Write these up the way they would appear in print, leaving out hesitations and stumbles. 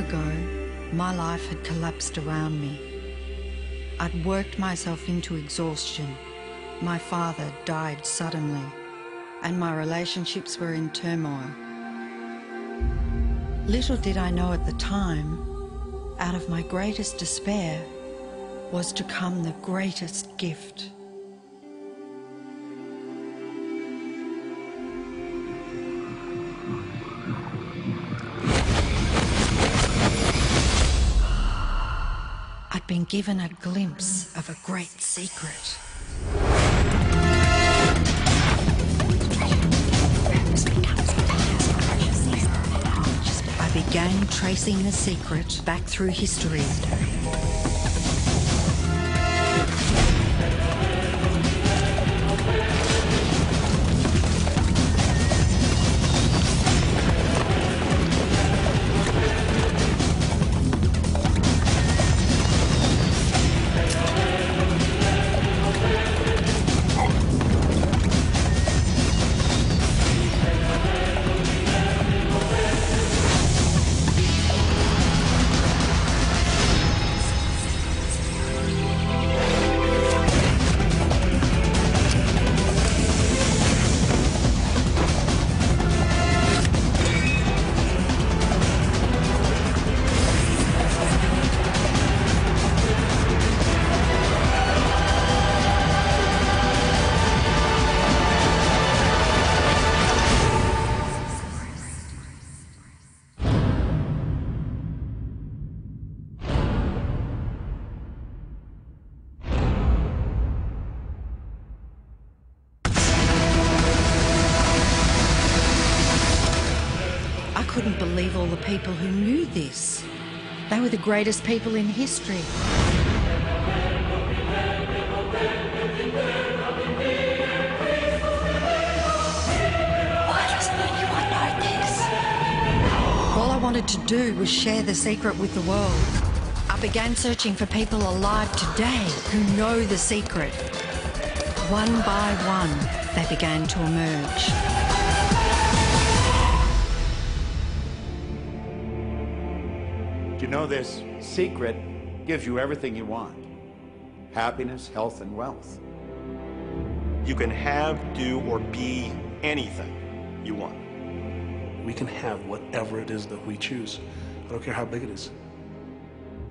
ago, my life had collapsed around me. I'd worked myself into exhaustion. My father died suddenly, and my relationships were in turmoil. Little did I know at the time, out of my greatest despair was to come the greatest gift. I'd been given a glimpse of a great secret. I began tracing the secret back through history. I couldn't believe all the people who knew this. They were the greatest people in history. Why doesn't anyone know this? All I wanted to do was share the secret with the world. I began searching for people alive today who know the secret. One by one, they began to emerge. You know, this secret gives you everything you want. Happiness, health, and wealth. You can have, do, or be anything you want. We can have whatever it is that we choose. I don't care how big it is.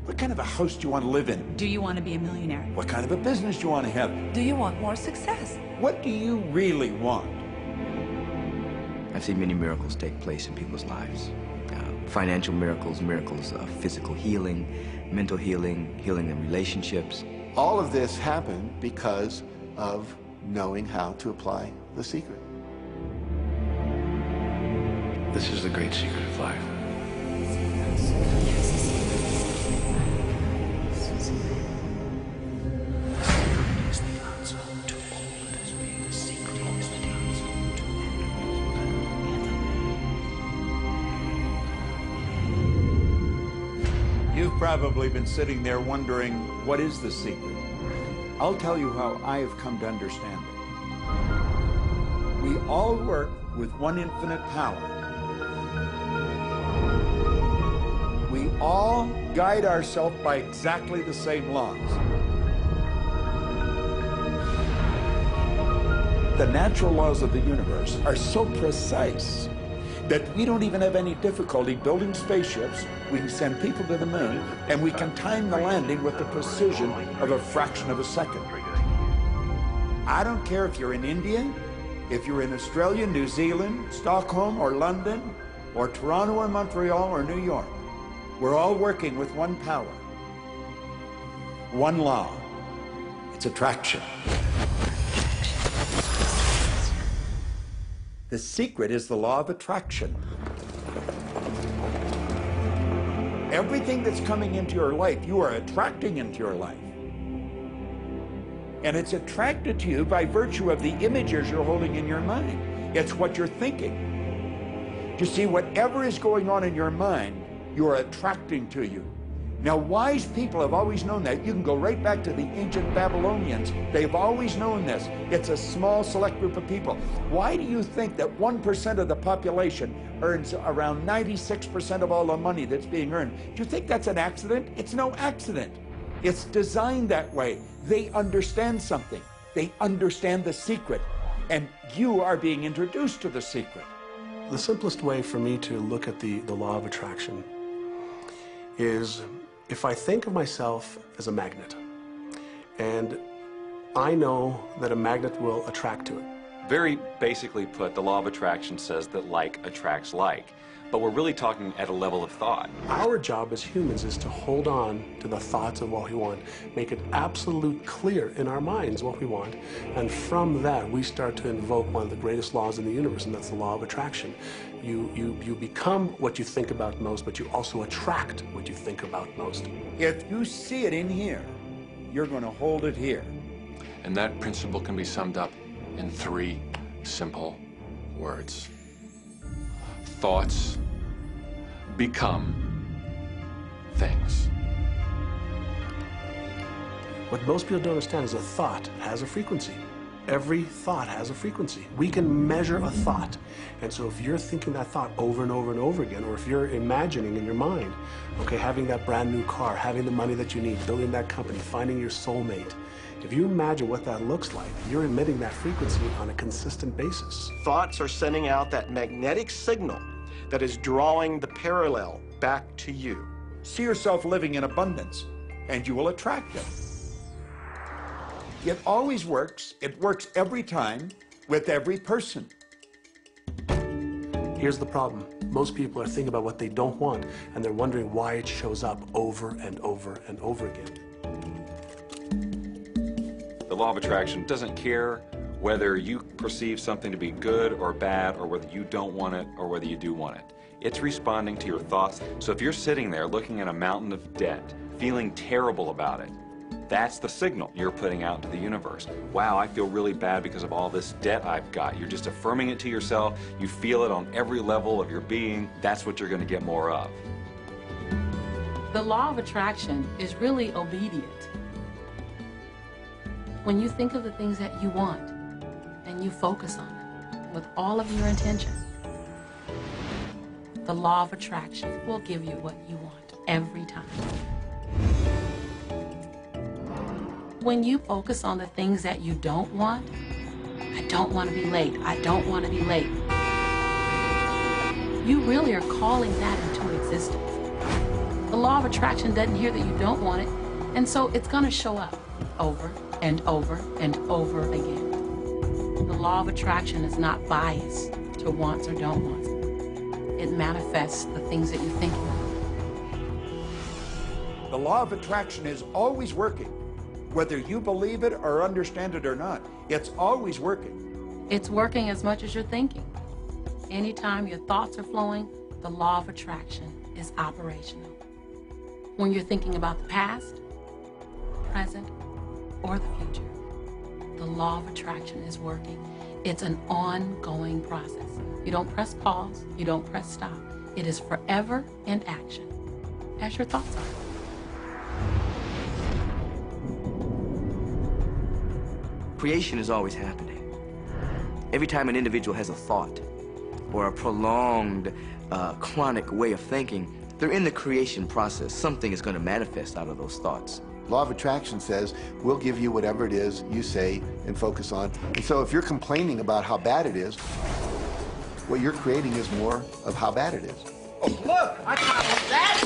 What kind of a house do you want to live in? Do you want to be a millionaire? What kind of a business do you want to have? Do you want more success? What do you really want? I've seen many miracles take place in people's lives. Financial miracles, miracles of physical healing, mental healing, healing in relationships. All of this happened because of knowing how to apply the secret. This is the great secret of life. You've probably been sitting there wondering, what is the secret? I'll tell you how I have come to understand it. We all work with one infinite power. We all guide ourselves by exactly the same laws. The natural laws of the universe are so precise that we don't even have any difficulty building spaceships. We can send people to the moon, and we can time the landing with the precision of a fraction of a second. I don't care if you're in India, if you're in Australia, New Zealand, Stockholm, or London, or Toronto, or Montreal, or New York. We're all working with one power, one law. It's attraction. The secret is the law of attraction. Everything that's coming into your life, you are attracting into your life. And it's attracted to you by virtue of the images you're holding in your mind. It's what you're thinking. You see, whatever is going on in your mind, you are attracting to you. Now, wise people have always known that. You can go right back to the ancient Babylonians. They've always known this. It's a small, select group of people. Why do you think that 1% of the population earns around 96% of all the money that's being earned? Do you think that's an accident? It's no accident. It's designed that way. They understand something. They understand the secret. And you are being introduced to the secret. The simplest way for me to look at the law of attraction is if I think of myself as a magnet, and I know that a magnet will attract to it. Very basically put, the law of attraction says that like attracts like. But we're really talking at a level of thought. Our job as humans is to hold on to the thoughts of what we want, make it absolute clear in our minds what we want, and from that we start to invoke one of the greatest laws in the universe, and that's the law of attraction. You become what you think about most, but you also attract what you think about most. If you see it in here, you're going to hold it here. And that principle can be summed up in 3 simple words. Thoughts become things. What most people don't understand is a thought has a frequency. Every thought has a frequency. We can measure a thought. And so if you're thinking that thought over and over and over again, or if you're imagining in your mind, okay, having that brand new car, having the money that you need, building that company, finding your soulmate, if you imagine what that looks like, you're emitting that frequency on a consistent basis. Thoughts are sending out that magnetic signal that is drawing the parallel back to you. See yourself living in abundance, and you will attract it. It always works. It works every time with every person. Here's the problem. Most people are thinking about what they don't want, and they're wondering why it shows up over and over and over again. The law of attraction doesn't care whether you perceive something to be good or bad, or whether you don't want it or whether you do want it. It's responding to your thoughts. So if you're sitting there looking at a mountain of debt, feeling terrible about it, that's the signal you're putting out into the universe. Wow, I feel really bad because of all this debt I've got. You're just affirming it to yourself. You feel it on every level of your being. That's what you're going to get more of. The law of attraction is really obedient. When you think of the things that you want and you focus on them with all of your intention, the law of attraction will give you what you want every time. When you focus on the things that you don't want, I don't want to be late, I don't want to be late, you really are calling that into existence. The law of attraction doesn't hear that you don't want it, and so it's going to show up over and over and over again. The law of attraction is not biased to wants or don't wants. It manifests the things that you think you want. The law of attraction is always working. Whether you believe it or understand it or not, it's always working. It's working as much as you're thinking. Anytime your thoughts are flowing, the law of attraction is operational. When you're thinking about the past, present, or the future, the law of attraction is working. It's an ongoing process. You don't press pause, you don't press stop. It is forever in action, as your thoughts are. Creation is always happening. Every time an individual has a thought or a prolonged, chronic way of thinking, they're in the creation process. Something is going to manifest out of those thoughts. Law of attraction says, we'll give you whatever it is you say and focus on. And so if you're complaining about how bad it is, what you're creating is more of how bad it is. Oh, look, I got that.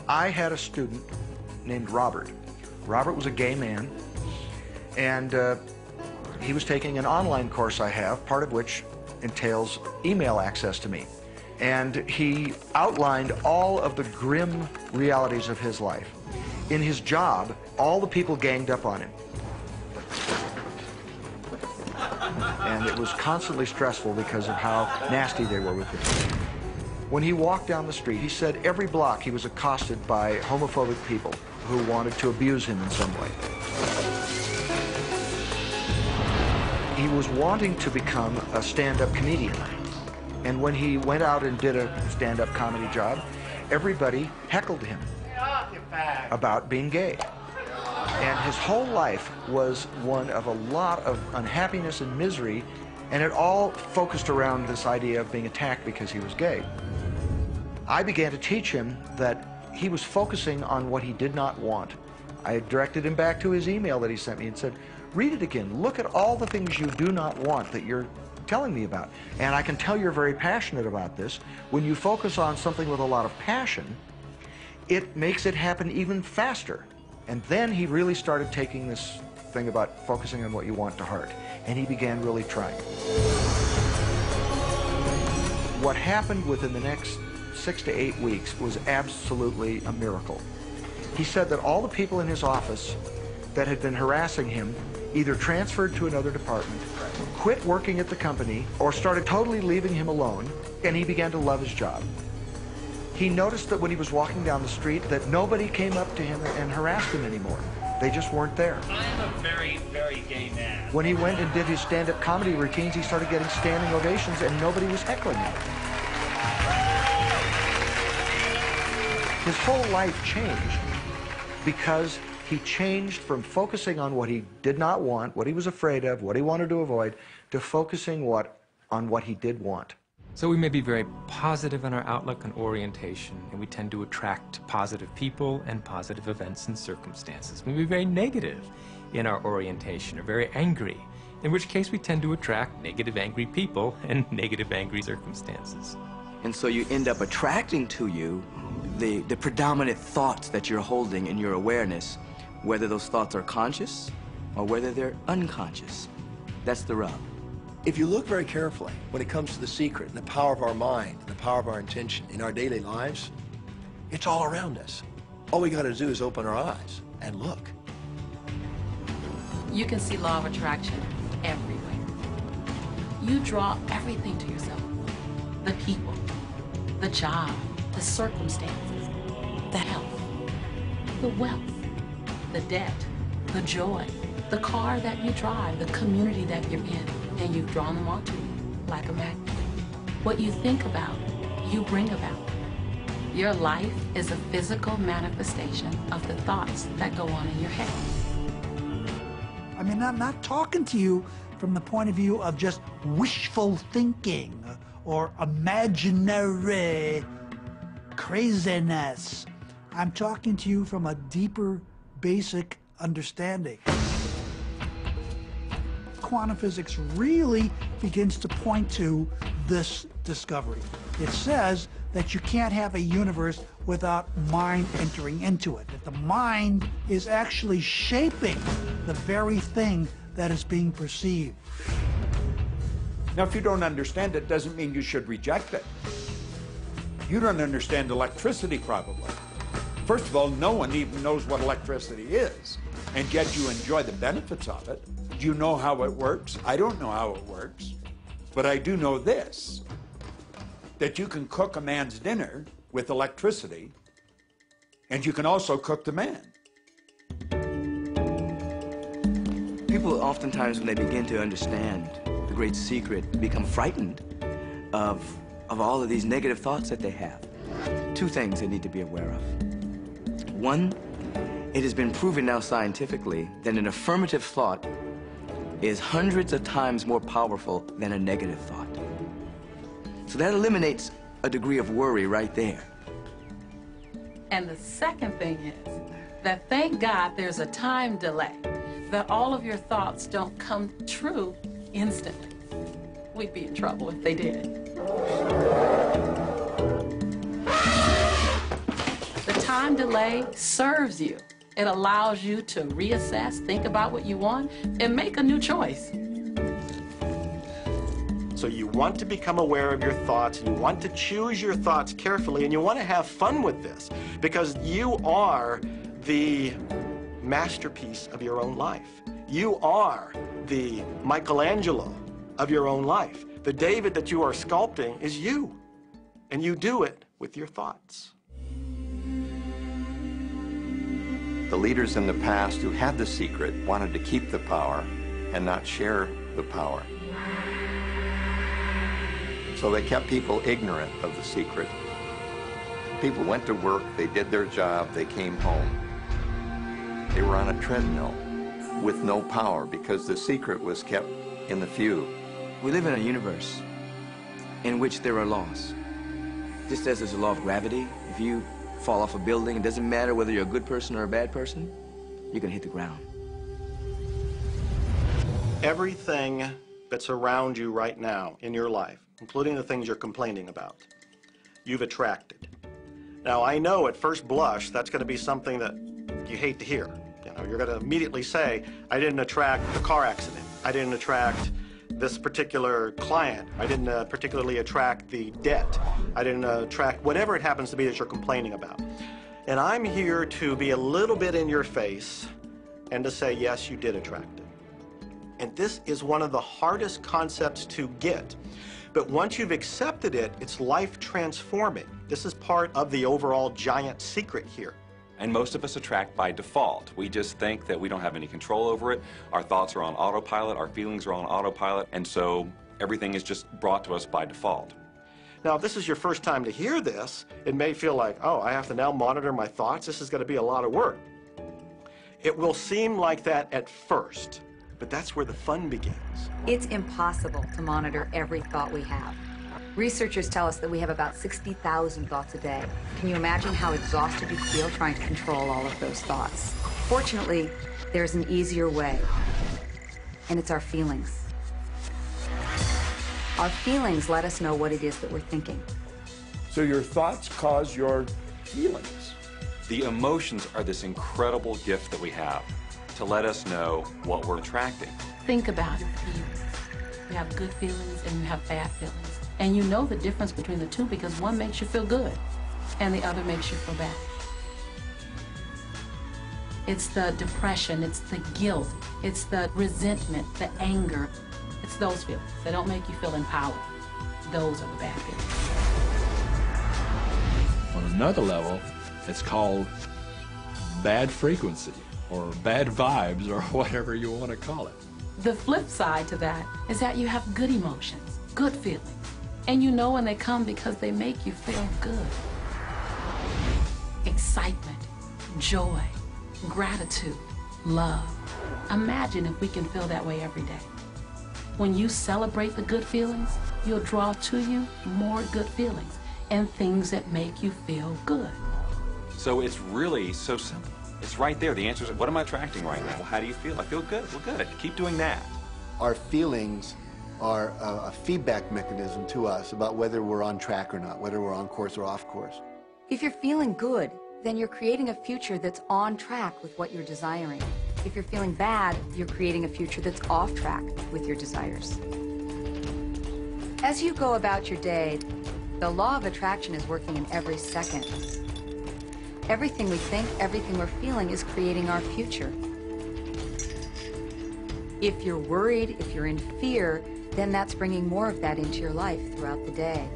I had a student named Robert. Robert was a gay man, and he was taking an online course I have, part of which entails email access to me. And he outlined all of the grim realities of his life. In his job, all the people ganged up on him. And it was constantly stressful because of how nasty they were with him. When he walked down the street, he said every block he was accosted by homophobic people who wanted to abuse him in some way. He was wanting to become a stand-up comedian. And when he went out and did a stand-up comedy job, everybody heckled him about being gay. And his whole life was one of a lot of unhappiness and misery, and it all focused around this idea of being attacked because he was gay. I began to teach him that he was focusing on what he did not want. I directed him back to his email that he sent me and said, read it again. Look at all the things you do not want that you're telling me about. And I can tell you're very passionate about this. When you focus on something with a lot of passion, it makes it happen even faster. And then he really started taking this thing about focusing on what you want to heart. And he began really trying. What happened within the next 6 to 8 weeks was absolutely a miracle. He said that all the people in his office that had been harassing him either transferred to another department, quit working at the company, or started totally leaving him alone, and he began to love his job. He noticed that when he was walking down the street that nobody came up to him and harassed him anymore. They just weren't there. I am a very, very gay man. When he went and did his stand-up comedy routines, he started getting standing ovations and nobody was heckling him. His whole life changed because he changed from focusing on what he did not want, what he was afraid of, what he wanted to avoid, to focusing on what he did want. So we may be very positive in our outlook and orientation, and we tend to attract positive people and positive events and circumstances. We may be very negative in our orientation, or very angry, in which case we tend to attract negative, angry people and negative, angry circumstances. And so you end up attracting to you the predominant thoughts that you're holding in your awareness, whether those thoughts are conscious or whether they're unconscious. That's the rub. If you look very carefully when it comes to the secret and the power of our mind, and the power of our intention in our daily lives, it's all around us. All we got to do is open our eyes and look. You can see law of attraction everywhere. You draw everything to yourself. The people, the job, the circumstances, the health, the wealth, the debt, the joy, the car that you drive, the community that you're in, and you've drawn them onto you like a magnet. What you think about, you bring about. Your life is a physical manifestation of the thoughts that go on in your head. I mean, I'm not talking to you from the point of view of just wishful thinking or imaginary craziness. I'm talking to you from a deeper, basic understanding. Quantum physics really begins to point to this discovery. It says that you can't have a universe without mind entering into it, that the mind is actually shaping the very thing that is being perceived. Now, if you don't understand it, doesn't mean you should reject it. You don't understand electricity, probably. First of all, no one even knows what electricity is, and yet you enjoy the benefits of it. Do you know how it works? I don't know how it works, but I do know this, that you can cook a man's dinner with electricity, and you can also cook the man. People oftentimes, when they begin to understand the great secret, become frightened of all of these negative thoughts that they have. Two things they need to be aware of. One, it has been proven now scientifically that an affirmative thought is hundreds of times more powerful than a negative thought. So that eliminates a degree of worry right there. And the second thing is that thank God there's a time delay, that all of your thoughts don't come true instantly. We'd be in trouble if they did. The time delay serves you. It allows you to reassess, think about what you want, and make a new choice. So you want to become aware of your thoughts, you want to choose your thoughts carefully, and you want to have fun with this, because you are the masterpiece of your own life. You are the Michelangelo of your own life. The David that you are sculpting is you, and you do it with your thoughts. The leaders in the past who had the secret wanted to keep the power and not share the power. So they kept people ignorant of the secret. People went to work, they did their job, they came home. They were on a treadmill with no power because the secret was kept in the few. We live in a universe in which there are laws. Just as there's a law of gravity, if you fall off a building, it doesn't matter whether you're a good person or a bad person, you're gonna hit the ground. Everything that's around you right now in your life, including the things you're complaining about, you've attracted. Now, I know at first blush that's going to be something that you hate to hear. You know, you're going to immediately say, I didn't attract the car accident. I didn't attract this particular client. I didn't particularly attract the debt. I didn't attract whatever it happens to be that you're complaining about. And I'm here to be a little bit in your face and to say, yes, you did attract it. And this is one of the hardest concepts to get. But once you've accepted it, it's life transforming. This is part of the overall giant secret here. And most of us attract by default. We just think that we don't have any control over it. Our thoughts are on autopilot, our feelings are on autopilot, and so everything is just brought to us by default. Now, if this is your first time to hear this, it may feel like, oh, I have to now monitor my thoughts. This is going to be a lot of work. It will seem like that at first, but that's where the fun begins. It's impossible to monitor every thought we have. Researchers tell us that we have about 60,000 thoughts a day. Can you imagine how exhausted you feel trying to control all of those thoughts? Fortunately, there's an easier way, and it's our feelings. Our feelings let us know what it is that we're thinking. So your thoughts cause your feelings. The emotions are this incredible gift that we have to let us know what we're attracting. Think about your feelings. You have good feelings and you have bad feelings. And you know the difference between the two because one makes you feel good and the other makes you feel bad. It's the depression, it's the guilt, it's the resentment, the anger. It's those feelings that don't make you feel empowered. Those are the bad feelings. On another level, it's called bad frequency or bad vibes or whatever you want to call it. The flip side to that is that you have good emotions, good feelings. And you know when they come because they make you feel good. Excitement, joy, gratitude, love. Imagine if we can feel that way every day. When you celebrate the good feelings, you'll draw to you more good feelings and things that make you feel good. So it's really so simple. It's right there. The answer is, what am I attracting right now? Well, how do you feel? I feel good. Well, good. Keep doing that. Our feelings are a feedback mechanism to us about whether we're on track or not, whether we're on course or off course. If you're feeling good, then you're creating a future that's on track with what you're desiring. If you're feeling bad, you're creating a future that's off track with your desires. As you go about your day, the law of attraction is working in every second. Everything we think, everything we're feeling is creating our future. If you're worried, if you're in fear, then that's bringing more of that into your life throughout the day.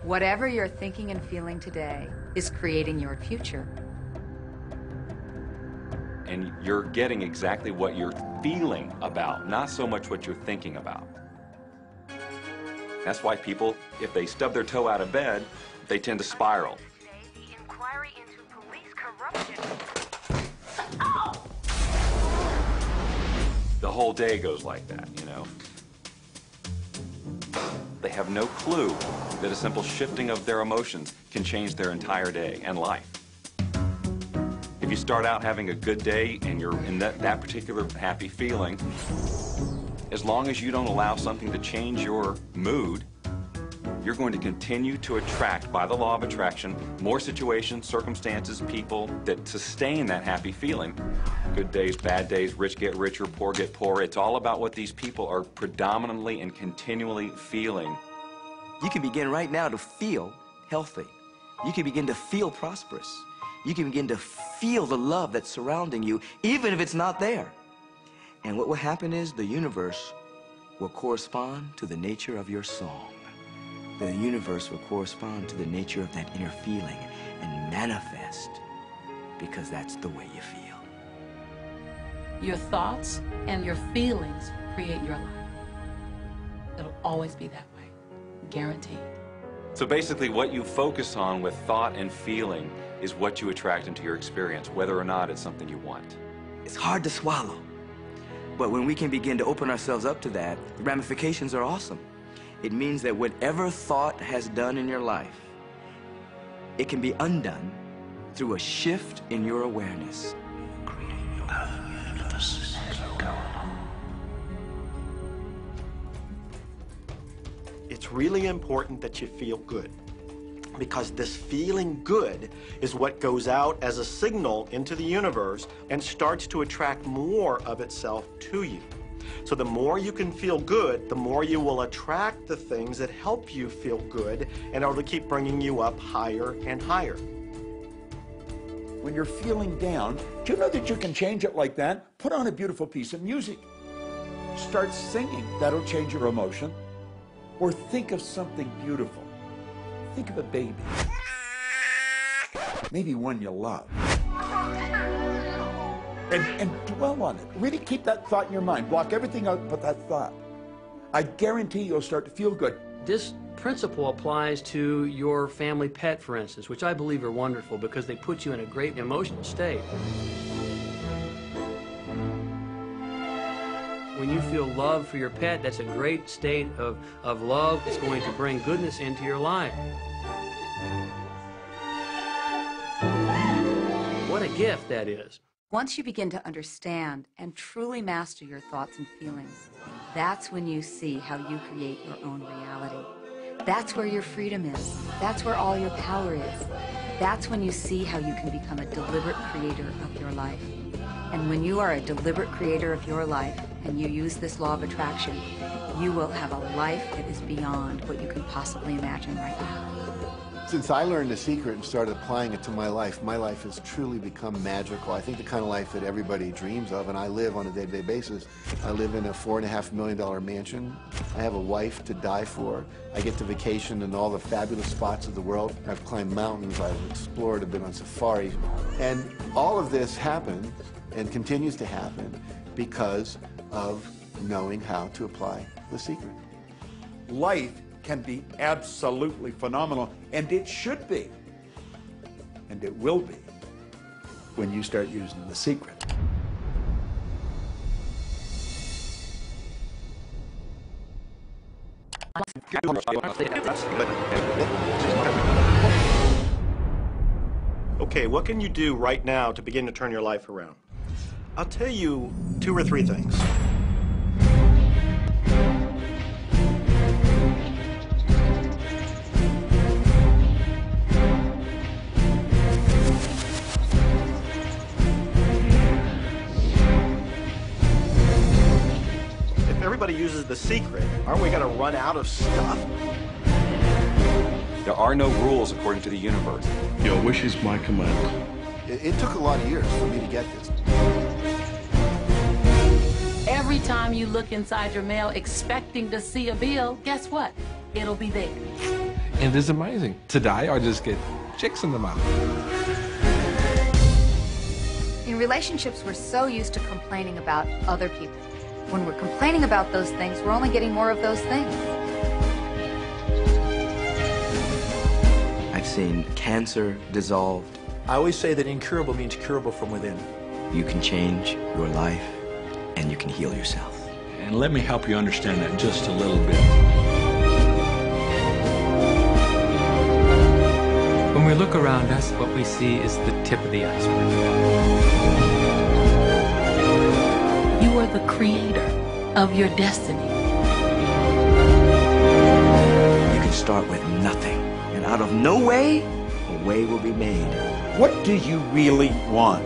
Whatever you're thinking and feeling today is creating your future. And you're getting exactly what you're feeling about, not so much what you're thinking about. That's why people, if they stub their toe out of bed, they tend to spiral. The whole day goes like that, you know. They have no clue that a simple shifting of their emotions can change their entire day and life. If you start out having a good day and you're in that particular happy feeling, as long as you don't allow something to change your mood, you're going to continue to attract, by the law of attraction, more situations, circumstances, people that sustain that happy feeling. Good days, bad days, rich get richer, poor get poorer. It's all about what these people are predominantly and continually feeling. You can begin right now to feel healthy. You can begin to feel prosperous. You can begin to feel the love that's surrounding you, even if it's not there. And what will happen is the universe will correspond to the nature of your song. The universe will correspond to the nature of that inner feeling and manifest because that's the way you feel. Your thoughts and your feelings create your life. It'll always be that way, guaranteed. So basically what you focus on with thought and feeling is what you attract into your experience, whether or not it's something you want. It's hard to swallow. But when we can begin to open ourselves up to that, the ramifications are awesome. It means that whatever thought has done in your life, it can be undone through a shift in your awareness. It's really important that you feel good, because this feeling good is what goes out as a signal into the universe and starts to attract more of itself to you. So the more you can feel good, the more you will attract the things that help you feel good, and it'll keep bringing you up higher and higher. When you're feeling down, do you know that you can change it like that? Put on a beautiful piece of music. Start singing. That'll change your emotion. Or think of something beautiful. Think of a baby. Maybe one you love. And dwell on it. Really keep that thought in your mind. Block everything out but that thought. I guarantee you'll start to feel good. This principle applies to your family pet, for instance, which I believe are wonderful because they put you in a great emotional state. When you feel love for your pet, that's a great state of love. It's going to bring goodness into your life. What a gift that is. Once you begin to understand and truly master your thoughts and feelings, that's when you see how you create your own reality. That's where your freedom is. That's where all your power is. That's when you see how you can become a deliberate creator of your life. And when you are a deliberate creator of your life and you use this law of attraction, you will have a life that is beyond what you can possibly imagine right now. Since I learned the secret and started applying it to my life has truly become magical. I think the kind of life that everybody dreams of, and I live on a day-to-day basis. I live in a $4.5 million mansion. I have a wife to die for. I get to vacation in all the fabulous spots of the world. I've climbed mountains, I've explored, I've been on safari. And all of this happens and continues to happen because of knowing how to apply the secret. Life can be absolutely phenomenal, and it should be, and it will be, when you start using the secret. Okay, what can you do right now to begin to turn your life around? I'll tell you 2 or 3 things. If everybody uses the secret, aren't we going to run out of stuff? There are no rules according to the universe. Your wish is my command. It took a lot of years for me to get this. Every time you look inside your mail expecting to see a bill, guess what? It'll be there. And it's amazing. Today I just get checks in the mail. In relationships, we're so used to complaining about other people. When we're complaining about those things, we're only getting more of those things. I've seen cancer dissolved. I always say that incurable means curable from within. You can change your life, and you can heal yourself. And let me help you understand that just a little bit. When we look around us, what we see is the tip of the iceberg. You are the creator of your destiny. You can start with nothing, and out of no way, a way will be made. What do you really want?